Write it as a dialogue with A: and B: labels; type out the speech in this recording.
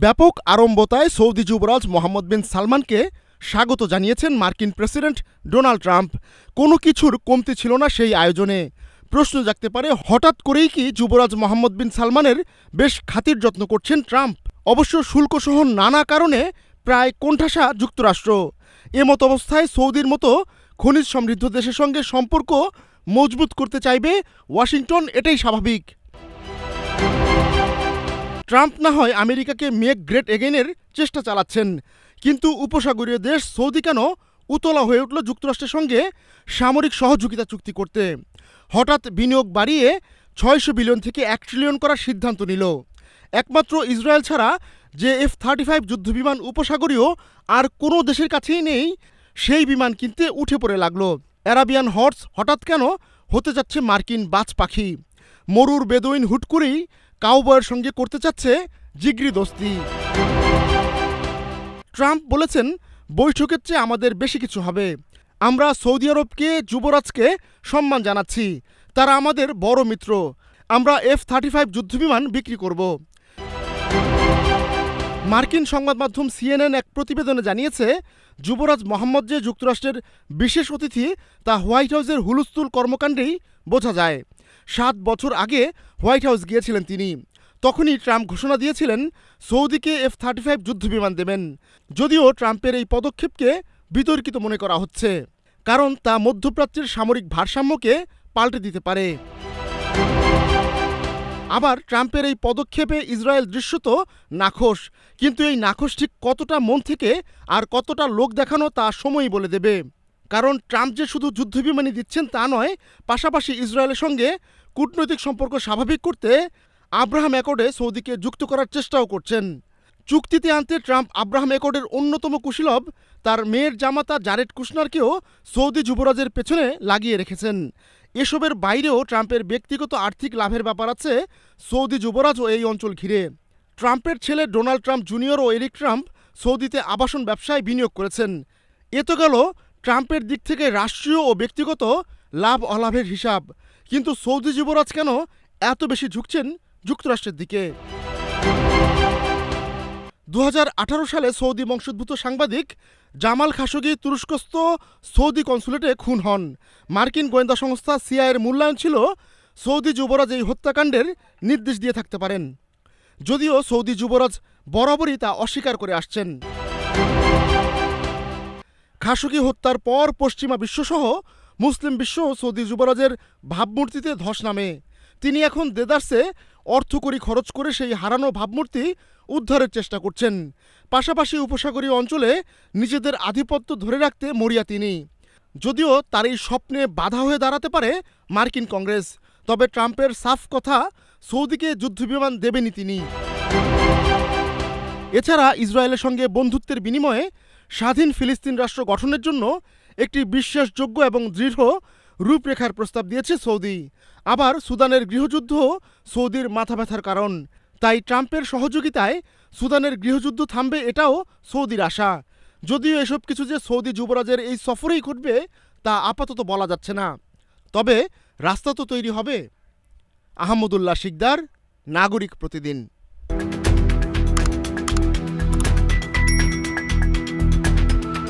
A: ব্যাপক আড়ম্বরতায় সৌদি যুবরাজ মোহাম্মদ বিন সালমানকে স্বাগত জানিয়েছেন মার্কিন প্রেসিডেন্ট ডোনাল্ড ট্রাম্প। কোনো কিছুর কমতি ছিল না সেই আয়োজনে। প্রশ্ন জাগতে পারে, হঠাৎ করেই কি যুবরাজ মোহাম্মদ বিন সালমানের বেশ খাতির যত্ন করছেন ট্রাম্প? অবশ্য শুল্কসহ নানা কারণে প্রায় কোণঠাসা যুক্তরাষ্ট্র। এমত অবস্থায় সৌদির মতো খনিজ সমৃদ্ধ দেশের সঙ্গে সম্পর্ক মজবুত করতে চাইবে ওয়াশিংটন, এটাই স্বাভাবিক। ট্রাম্প না হয় আমেরিকাকে মেক গ্রেট এগেইনের চেষ্টা চালাচ্ছেন, কিন্তু উপসাগরীয় দেশ সৌদি কেন উতলা হয়ে উঠল যুক্তরাষ্ট্রের সঙ্গে সামরিক সহযোগিতা চুক্তি করতে? হঠাৎ বিনিয়োগ বাড়িয়ে 600 বিলিয়ন থেকে 1 ট্রিলিয়ন করার সিদ্ধান্ত নিল। একমাত্র ইসরায়েল ছাড়া যে F-35 যুদ্ধবিমান উপসাগরীয় আর কোনো দেশের কাছেই নেই, সেই বিমান কিনতে উঠে পড়ে লাগলো। অ্যারাবিয়ান হর্স হঠাৎ কেন হতে যাচ্ছে মার্কিন বাজ পাখি? মরুর বেদুইন হুট করেই কাউবয়ের সঙ্গে করতে চাচ্ছে জিগরি দোস্তি। ট্রাম্প বলেছেন, বৈঠকের চেয়ে আমাদের বেশি কিছু হবে। আমরা সৌদি আরবকে, যুবরাজকে সম্মান জানাচ্ছি। তারা আমাদের বড় মিত্র। আমরা F-35 যুদ্ধবিমান বিক্রি করব। মার্কিন সংবাদ মাধ্যম CNN এক প্রতিবেদনে জানিয়েছে, যুবরাজ মোহাম্মদ যে যুক্তরাষ্ট্রের বিশেষ অতিথি তা হোয়াইট হাউসের হুলস্থুল কর্মকাণ্ডেই বোঝা যায়। 7 বছর আগে হোয়াইট হাউস গিয়েছিলেন তিনি। তখনই ট্রাম্প ঘোষণা দিয়েছিলেন সৌদিকে F-35 যুদ্ধবিমান দেবেন। যদিও ট্রাম্পের এই পদক্ষেপকে বিতর্কিত মনে করা হচ্ছে, কারণ তা মধ্যপ্রাচ্যের সামরিক ভারসাম্যকে পাল্টে দিতে পারে। আবার ট্রাম্পের এই পদক্ষেপে ইসরায়েল দৃশ্যত নাখোশ, কিন্তু এই নাখোশ ঠিক কতটা মন থেকে আর কতটা লোক দেখানো তা সময়ই বলে দেবে। কারণ ট্রাম্প যে শুধু যুদ্ধবিমানই দিচ্ছেন তা নয়, পাশাপাশি ইসরায়েলের সঙ্গে কূটনৈতিক সম্পর্ক স্বাভাবিক করতে আব্রাহাম অ্যাকর্ডে সৌদিকে যুক্ত করার চেষ্টাও করছেন। চুক্তিতে আনতে ট্রাম্প আব্রাহাম অ্যাকর্ডের অন্যতম কুশীলব তার মেয়ের জামাতা জারেড কুশনারকেও সৌদি যুবরাজের পেছনে লাগিয়ে রেখেছেন। এসবের বাইরেও ট্রাম্পের ব্যক্তিগত আর্থিক লাভের ব্যাপার আছে সৌদি যুবরাজ ও এই অঞ্চল ঘিরে। ট্রাম্পের ছেলে ডোনাল্ড ট্রাম্প জুনিয়র ও এরিক ট্রাম্প সৌদিতে আবাসন ব্যবসায় বিনিয়োগ করেছেন। এ তো গেল ট্রাম্পের দিক থেকে রাষ্ট্রীয় ও ব্যক্তিগত লাভ অলাভের হিসাব, কিন্তু সৌদি যুবরাজ কেন এত বেশি ঝুঁকছেন যুক্তরাষ্ট্রের দিকে? 2018 সালে সৌদি বংশোদ্ভূত সাংবাদিক জামাল খাশোগি তুরস্কস্থ সৌদি কনসুলেটে খুন হন। মার্কিন গোয়েন্দা সংস্থা সিআইএর মূল্যায়ন ছিল সৌদি যুবরাজ এই হত্যাকাণ্ডের নির্দেশ দিয়ে থাকতে পারেন, যদিও সৌদি যুবরাজ বরাবরই তা অস্বীকার করে আসছেন। খাশোগি হত্যার পর পশ্চিমা বিশ্বসহ মুসলিম বিশ্ব সৌদি যুবরাজের ভাবমূর্তিতে ধস নামে। তিনি এখন দেদারসে অর্থকড়ি খরচ করে সেই হারানো ভাবমূর্তি উদ্ধারের চেষ্টা করছেন। পাশাপাশি উপসাগরীয় অঞ্চলে নিজেদের আধিপত্য ধরে রাখতে মরিয়া তিনি। যদিও তার এই স্বপ্নে বাধা হয়ে দাঁড়াতে পারে মার্কিন কংগ্রেস, তবে ট্রাম্পের সাফ কথা, সৌদিকে যুদ্ধবিমান দেবেনই তিনি। এছাড়া ইসরায়েলের সঙ্গে বন্ধুত্বের বিনিময়ে স্বাধীন ফিলিস্তিন রাষ্ট্র গঠনের জন্য একটি বিশ্বাসযোগ্য এবং দৃঢ় রূপরেখার প্রস্তাব দিয়েছে সৌদি। আবার সুদানের গৃহযুদ্ধ সৌদির মাথা ব্যথার কারণ। তাই ট্রাম্পের সহযোগিতায় সুদানের গৃহযুদ্ধ থামবে, এটাও সৌদির আশা। যদিও এসব কিছু যে সৌদি যুবরাজের এই সফরেই ঘটবে তা আপাতত বলা যাচ্ছে না, তবে রাস্তা তো তৈরি হবে। আহমদুল্লাহ শিকদার, নাগরিক প্রতিদিন।